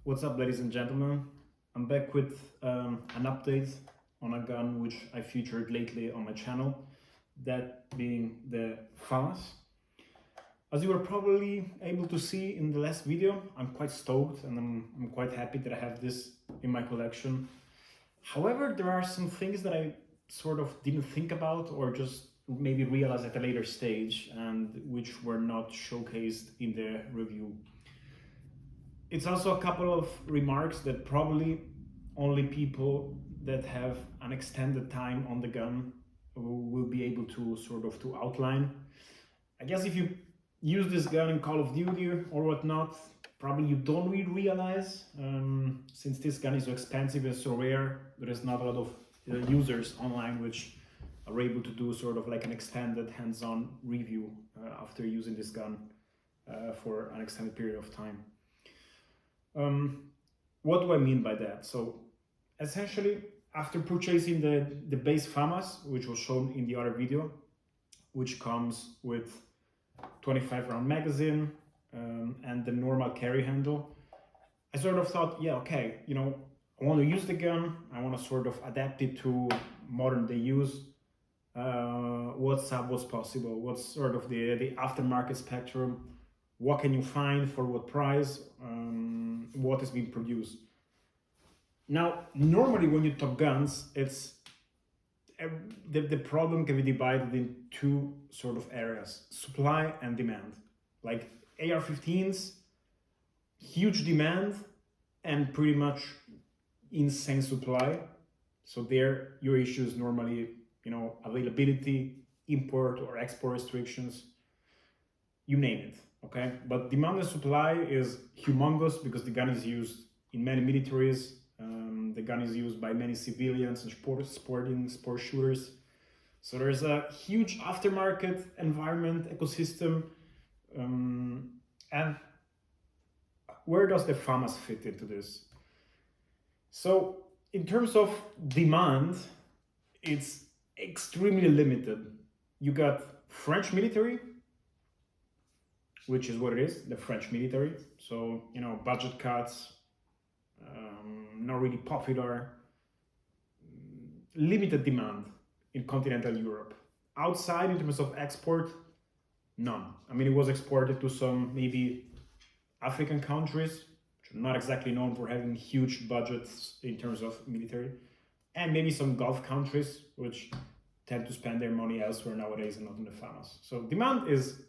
What's up, ladies and gentlemen? I'm back with an update on a gun which I featured lately on my channel, that being the Famas. As you were probably able to see in the last video, I'm quite stoked and I'm quite happy that I have this in my collection. However, there are some things that I sort of didn't think about or just maybe realized at a later stage and which were not showcased in the review. It's also a couple of remarks that probably only people that have an extended time on the gun will be able to sort of to outline. I guess if you use this gun in Call of Duty or whatnot, probably you don't really realize, since this gun is so expensive and so rare, there is not a lot of users online which are able to do sort of like an extended hands-on review after using this gun for an extended period of time. What do I mean by that? So essentially, after purchasing the base Famas, which was shown in the other video, which comes with 25 round magazine and the normal carry handle, I sort of thought, yeah, okay, I want to use the gun, I want to sort of adapt it to modern day use. What's possible? What's sort of the aftermarket spectrum? What can you find for what price? What is being produced? Now, normally when you talk guns, it's the problem can be divided in two sort of areas: supply and demand. Like AR-15s, huge demand and pretty much insane supply. So there, your issue is normally, availability, import or export restrictions, you name it. Okay, but demand and supply is humongous because the gun is used in many militaries. The gun is used by many civilians and sport shooters. So there's a huge aftermarket environment ecosystem. And where does the Famas fit into this? So in terms of demand, it's extremely limited. You got French military, which is what it is, the French military. So, budget cuts, not really popular, limited demand in continental Europe. Outside, in terms of export, none. I mean, it was exported to some maybe African countries, which are not exactly known for having huge budgets in terms of military, and maybe some Gulf countries, which tend to spend their money elsewhere nowadays and not in the Famas. So demand is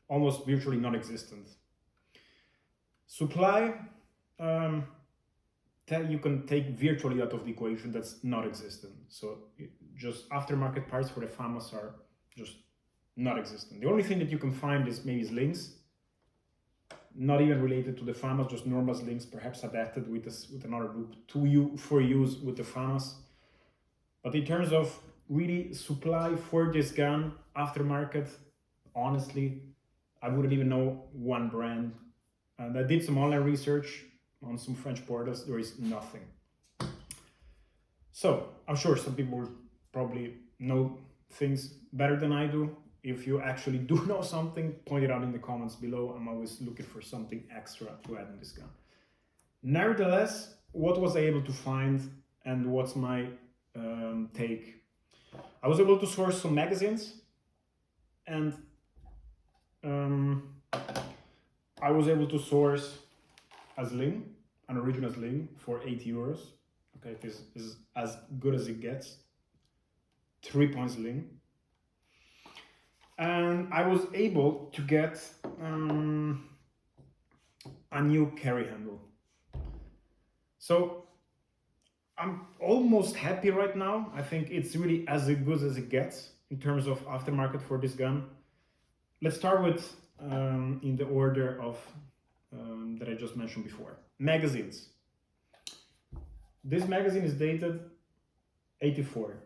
almost virtually non-existent. Supply, you can take virtually out of the equation, that's not existent. So just aftermarket parts for the Famas are just not existent. The only thing that you can find is maybe slings, not even related to the Famas, just normal slings, perhaps adapted with another group for use with the Famas. But in terms of really supply for this gun, aftermarket, honestly, I wouldn't even know one brand. And I did some online research on some French portals. There is nothing. So I'm sure some people probably know things better than I do. If you actually do know something, point it out in the comments below. I'm always looking for something extra to add in this gun. Nevertheless, what was I able to find and what's my take? I was able to source some magazines and I was able to source a sling, an original sling, for 80 euros. Okay, this is as good as it gets. 3-point sling. And I was able to get a new carry handle. So I'm almost happy right now. I think it's really as good as it gets in terms of aftermarket for this gun. Let's start with in the order of that I just mentioned before. Magazines. This magazine is dated 84.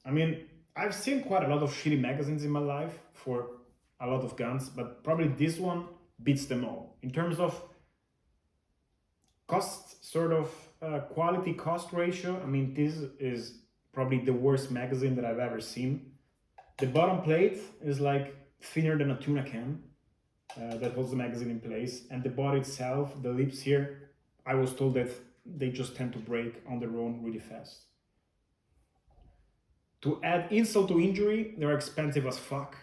I mean, I've seen quite a lot of shitty magazines in my life for a lot of guns, but probably this one beats them all. In terms of cost, sort of quality cost ratio, I mean, this is probably the worst magazine that I've ever seen. The bottom plate is like thinner than a tuna can. That holds the magazine in place, and the body itself, the lips here, I was told that they just tend to break on their own really fast. To add insult to injury, they're expensive as fuck.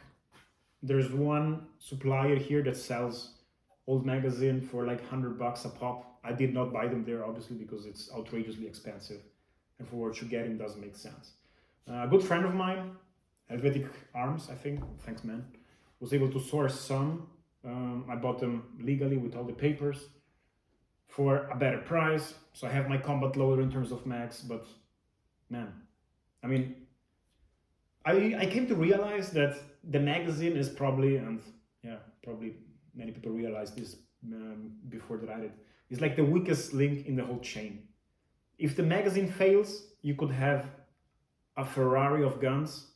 There's one supplier here that sells old magazine for like $100 a pop. I did not buy them there, obviously, because it's outrageously expensive, and for what you're getting doesn't make sense. A good friend of mine, Helvetic Arms, I think, thanks man, was able to source some. I bought them legally with all the papers for a better price. So I have my combat loader in terms of mags, but man, I mean, I came to realize that the magazine is probably, and yeah, probably many people realize this before that I did, is like the weakest link in the whole chain. If the magazine fails, you could have a Ferrari of guns,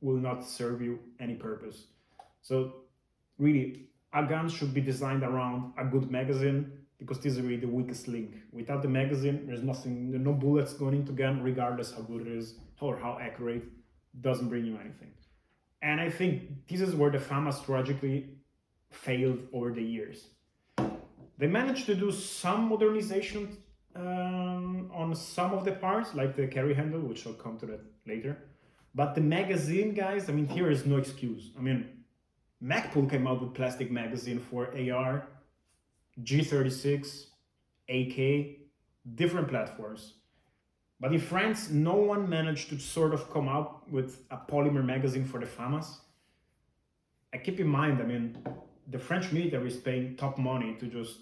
will not serve you any purpose. So really, a gun should be designed around a good magazine, because this is really the weakest link. Without the magazine, there's nothing, no bullets going into gun, regardless how good it is or how accurate, doesn't bring you anything. And I think this is where the Famas tragically failed over the years. They managed to do some modernization on some of the parts, like the carry handle, which I'll come to that later. But the magazine, guys, I mean, here is no excuse. I mean, Magpul came out with plastic magazine for AR, G36, AK, different platforms. But in France, no one managed to sort of come out with a polymer magazine for the Famas. I keep in mind, I mean, the French military is paying top money to just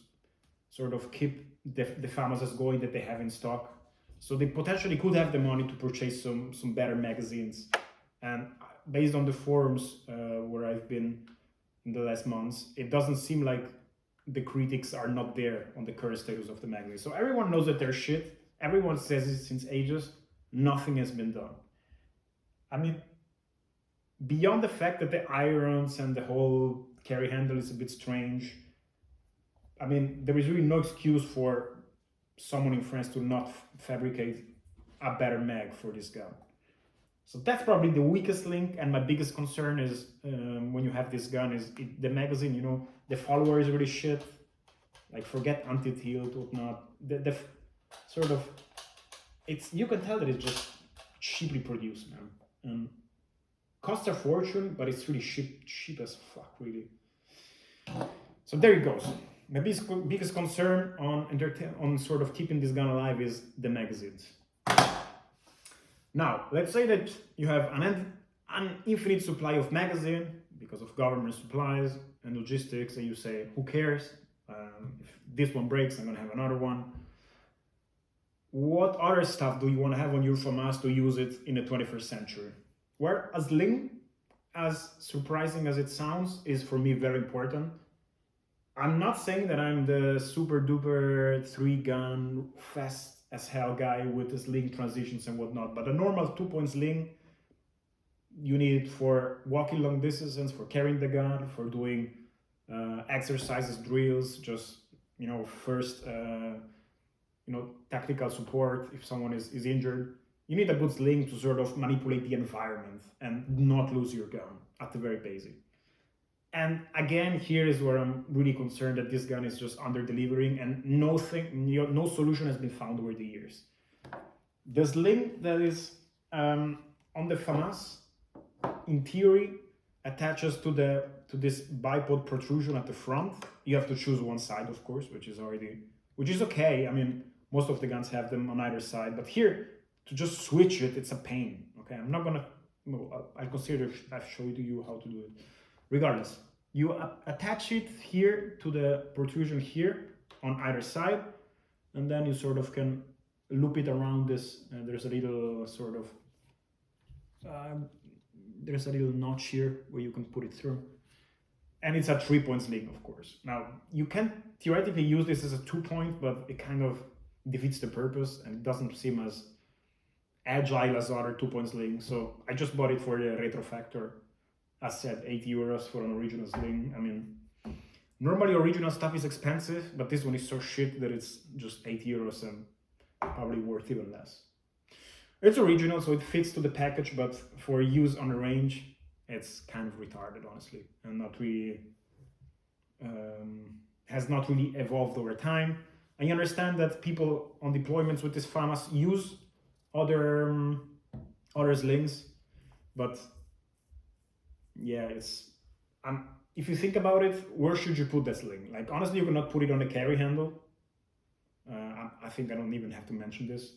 sort of keep the Famas going that they have in stock. So they potentially could have the money to purchase some better magazines. And based on the forums where I've been in the last months, it doesn't seem like the critics are not there on the current status of the magazine. So everyone knows that they're shit. Everyone says it since ages. Nothing has been done. I mean, beyond the fact that the irons and the whole carry handle is a bit strange, I mean, there is really no excuse for someone in France to not fabricate a better mag for this gun. So that's probably the weakest link, and my biggest concern is when you have this gun is the magazine, you know, the follower is really shit. Like, forget anti-tilt, whatnot. The sort of, it's, you can tell that it's just cheaply produced, man. Costs a fortune, but it's really cheap as fuck, really. So there it goes. My biggest concern on sort of keeping this gun alive is the magazines. Now, let's say that you have an infinite supply of magazine because of government supplies and logistics, and you say, who cares? If this one breaks, I'm gonna have another one. What other stuff do you want to have on your Famas to use it in the 21st century? Where a Sling, as surprising as it sounds, is for me very important. I'm not saying that I'm the super duper 3-gun fast as hell guy with the Sling transitions and whatnot, but a normal 2-point Sling, you need it for walking long distances, for carrying the gun, for doing exercises, drills, just, you know, first, tactical support if someone is injured. You need a good Sling to sort of manipulate the environment and not lose your gun at the very basic. And again, here is where I'm really concerned that this gun is just under-delivering, and no solution has been found over the years. The Sling that is on the Famas, in theory, attaches to this bipod protrusion at the front. You have to choose one side, of course, which is okay. I mean, most of the guns have them on either side, but here, to just switch it, it's a pain. Okay, I'm not gonna. I'll consider I've showed you how to do it. Regardless, you attach it here to the protrusion here on either side, and then you sort of can loop it around this. There's a little sort of there's a little notch here where you can put it through, and it's a 3-point Sling, of course. Now you can theoretically use this as a 2-point, but it kind of defeats the purpose, and it doesn't seem as agile as other 2-point Sling. So I just bought it for the retro factor. As said, 80 euros for an original Sling. I mean, normally original stuff is expensive, but this one is so shit that it's just 80 euros and probably worth even less. It's original, so it fits to the package, but for use on the range, it's kind of retarded, honestly, and not really has not really evolved over time. I understand that people on deployments with this Famas use other slings, but yeah, it's if you think about it, where should you put that sling? Like honestly, you cannot put it on the carry handle. I think I don't even have to mention this.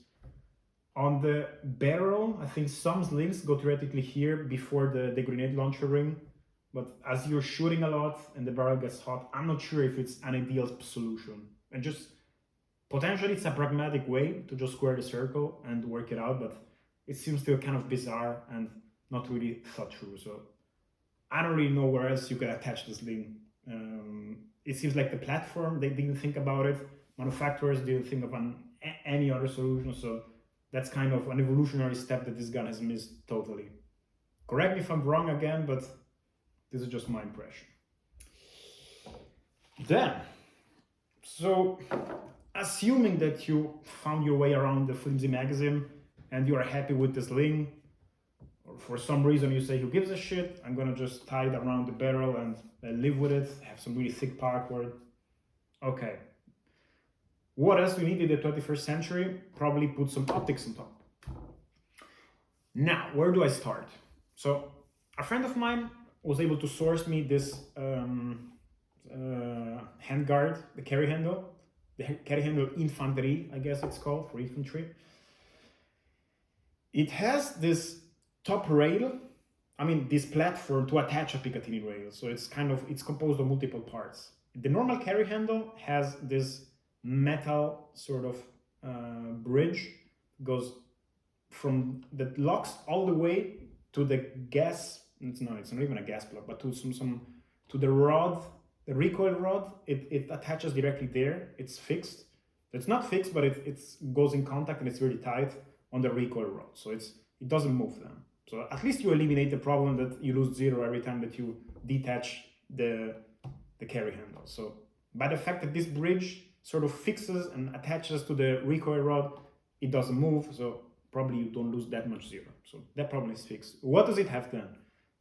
On the barrel, I think some slings go theoretically here before the grenade launcher ring, but as you're shooting a lot and the barrel gets hot, I'm not sure if it's an ideal solution. And just potentially it's a pragmatic way to just square the circle and work it out, but it seems still kind of bizarre and not really thought through. So I don't really know where else you could attach this sling. It seems like the platform, they didn't think about it. Manufacturers didn't think of any other solution. So that's kind of an evolutionary step that this gun has missed totally. Correct me if I'm wrong again, but this is just my impression. Then, so assuming that you found your way around the Flimsy magazine and you are happy with the sling, or for some reason you say, who gives a shit, I'm gonna just tie it around the barrel and live with it, have some really thick paracord. Okay. What else we need in the 21st century? Probably put some optics on top. Now, where do I start? So, a friend of mine was able to source me this handguard, the carry handle infantry, I guess it's called, for infantry. It has this top rail, this platform to attach a Picatinny rail. So it's composed of multiple parts. The normal carry handle has this metal sort of bridge, goes from that locks all the way to the gas. It's not even a gas plug, but to the rod, the recoil rod. It attaches directly there. It's fixed. It's not fixed, but it goes in contact and it's really tight on the recoil rod. So it doesn't move then. So at least you eliminate the problem that you lose zero every time that you detach the carry handle. So by the fact that this bridge sort of fixes and attaches to the recoil rod, it doesn't move, so probably you don't lose that much zero. So that problem is fixed. What does it have then?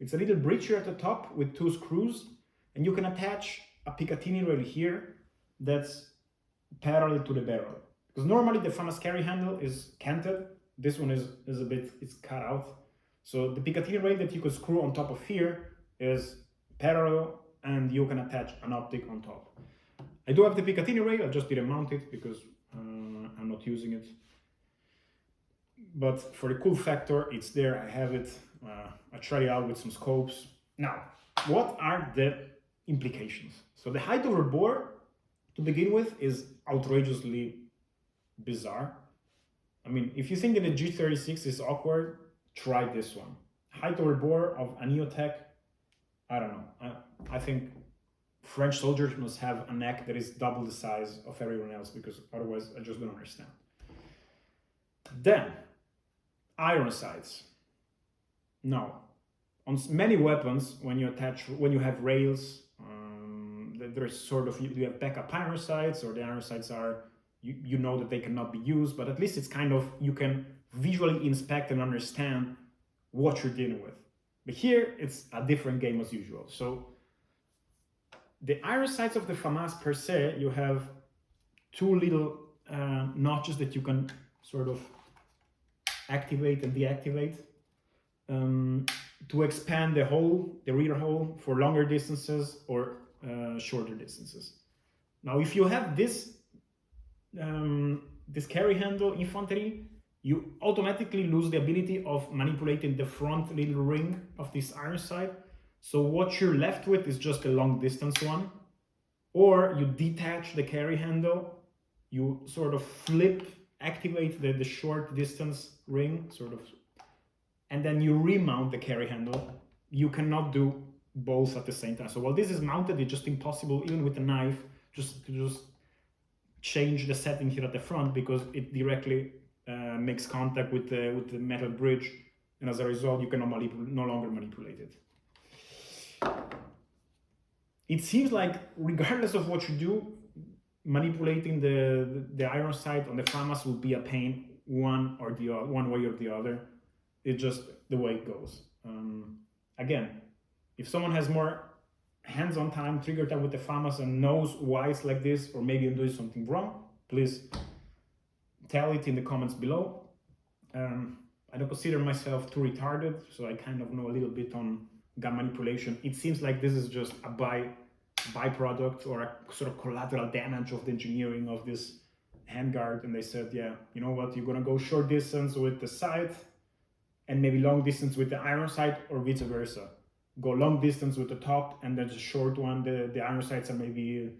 It's a little bridge here at the top with 2 screws, and you can attach a Picatinny rail here that's parallel to the barrel. Because normally the Famas carry handle is canted. This one is it's cut out. So the Picatinny rail that you could screw on top of here is parallel, and you can attach an optic on top. I do have the Picatinny rail, I just didn't mount it because I'm not using it. But for the cool factor, it's there, I have it. I tried it out with some scopes. Now, what are the implications? So the height over bore, to begin with, is outrageously bizarre. If you think that the G36 is awkward, try this one. Height over bore of a Neotech, I don't know. I think French soldiers must have a neck that is double the size of everyone else, because otherwise I just don't understand. Then, iron sights. Now, on many weapons, when you have rails, there's sort of, you have backup iron sights, or the iron sights are, you know that they cannot be used, but at least it's kind of, you can visually inspect and understand what you're dealing with. But here, it's a different game as usual. So, the iron sights of the Famas per se, you have 2 little notches that you can sort of activate and deactivate to expand the rear hole for longer distances or shorter distances. Now, if you have this carry handle infantry, you automatically lose the ability of manipulating the front little ring of this iron sight. So what you're left with is just a long distance one, or you detach the carry handle, you sort of activate the short distance ring, and then you remount the carry handle. You cannot do both at the same time. So while this is mounted, it's just impossible, even with a knife, to just change the setting here at the front, because it directly makes contact with the metal bridge, and as a result, you cannot no longer manipulate it. It seems like regardless of what you do, manipulating the iron sight on the Famas will be a pain one way or the other. It's just the way it goes. Again, if someone has more hands-on time, trigger time with the Famas, and knows why it's like this, or maybe I'm doing something wrong, please tell it in the comments below. I don't consider myself too retarded, so I kind of know a little bit on gun manipulation. It seems like this is just a byproduct or a sort of collateral damage of the engineering of this handguard, and they said, yeah, you know what, you're gonna go short distance with the sight and maybe long distance with the iron sight, or vice versa. Go long distance with the top, and then the short one, the iron sights are maybe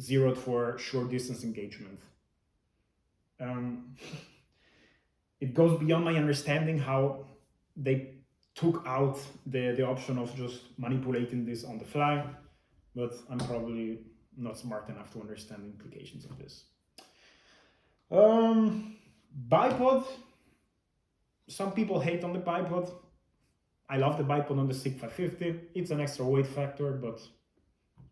zeroed for short distance engagement. It goes beyond my understanding how they took out the option of just manipulating this on the fly, but I'm probably not smart enough to understand the implications of this. Bipod. Some people hate on the bipod. I love the bipod on the SIG 550. It's an extra weight factor, but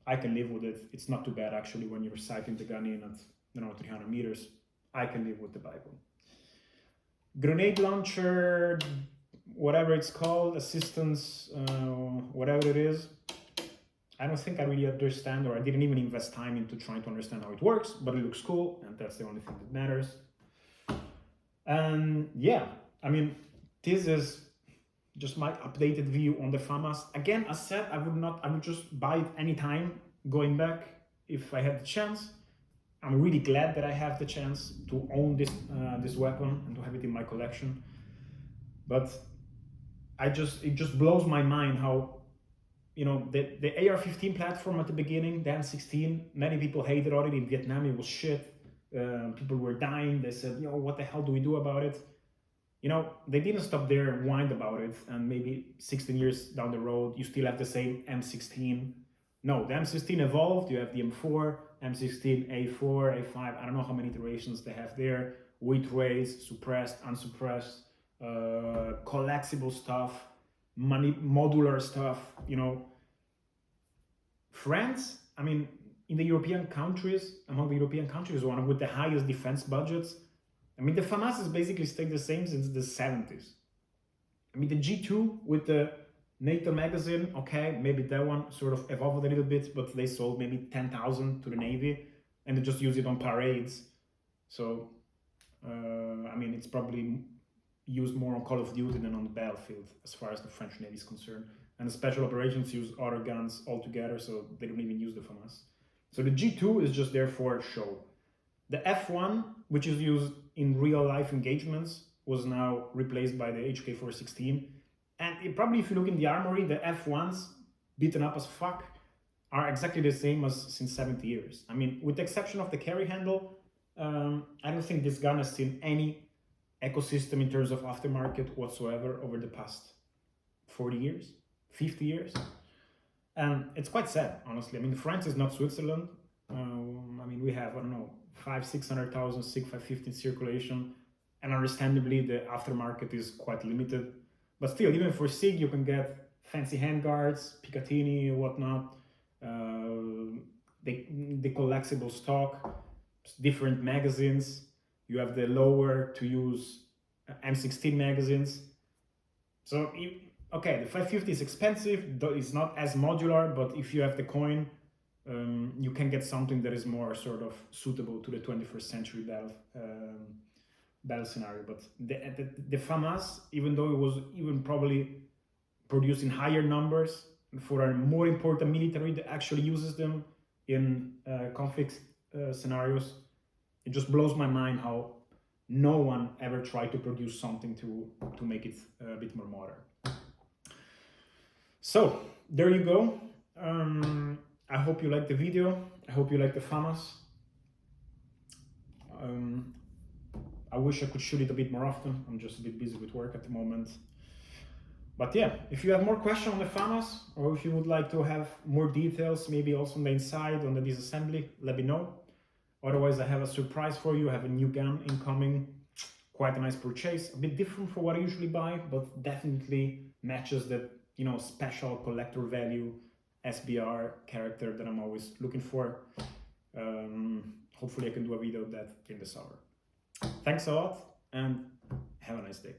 I can live with it. It's not too bad actually when you're sighting the gun in at 300 meters. I can live with the bipod. Grenade launcher, whatever it's called, assistance, whatever it is. I don't think I really understand, or I didn't even invest time into trying to understand how it works, but it looks cool, and that's the only thing that matters. And yeah, I mean, this is just my updated view on the Famas. Again, as said, I would just buy it anytime going back if I had the chance. I'm really glad that I have the chance to own this weapon and to have it in my collection. But it just blows my mind how, you know, the AR-15 platform at the beginning, the M16, many people hated on it. In Vietnam, it was shit. People were dying. They said, you know, what the hell do we do about it? You know, they didn't stop there and whined about it. And maybe 16 years down the road, you still have the same M16. No, the M16 evolved. You have the M4, M16, A4, A5. I don't know how many iterations they have there. With rays, suppressed, unsuppressed, collapsible stuff, modular stuff, you know. France, I mean, in the European countries, among the European countries, one with the highest defense budgets. I mean, the Famas has basically stayed the same since the 70s. I mean, the G2 with the NATO magazine, okay, maybe that one sort of evolved a little bit, but they sold maybe 10,000 to the Navy, and they just use it on parades. So, I mean, it's probably used more on Call of Duty than on the battlefield, as far as the French Navy is concerned. And the special operations use other guns altogether, so they don't even use the Famas. So the G2 is just there for show. The F1, which is used in real life engagements, was now replaced by the HK416. And probably if you look in the armory, the F1s, beaten up as fuck, are exactly the same as since 70 years. I mean, with the exception of the carry handle, I don't think this gun has seen any ecosystem in terms of aftermarket whatsoever over the past 40 years, 50 years. And it's quite sad, honestly. I mean, France is not Switzerland. I mean, we have, I don't know, 500,000-600,000 SIG 550 in circulation. And understandably, the aftermarket is quite limited. But still, even for SIG, you can get fancy handguards, Picatinny, whatnot, the collapsible stock, different magazines. You have the lower to use M16 magazines. So, okay, the 550 is expensive, it's not as modular, but if you have the coin, you can get something that is more sort of suitable to the 21st century battle scenario. But the Famas, even though it was even probably produced in higher numbers for a more important military that actually uses them in conflict scenarios, it just blows my mind how no one ever tried to produce something to make it a bit more modern. So there you go. I hope you liked the video. I hope you like the Famas. I wish I could shoot it a bit more often. I'm just a bit busy with work at the moment. But yeah, if you have more questions on the Famas, or if you would like to have more details, maybe also on the inside, on the disassembly, let me know. Otherwise, I have a surprise for you. I have a new gun incoming. Quite a nice purchase. A bit different from what I usually buy, but definitely matches that, you know, special collector value SBR character that I'm always looking for. Hopefully I can do a video of that in the summer. Thanks a lot and have a nice day.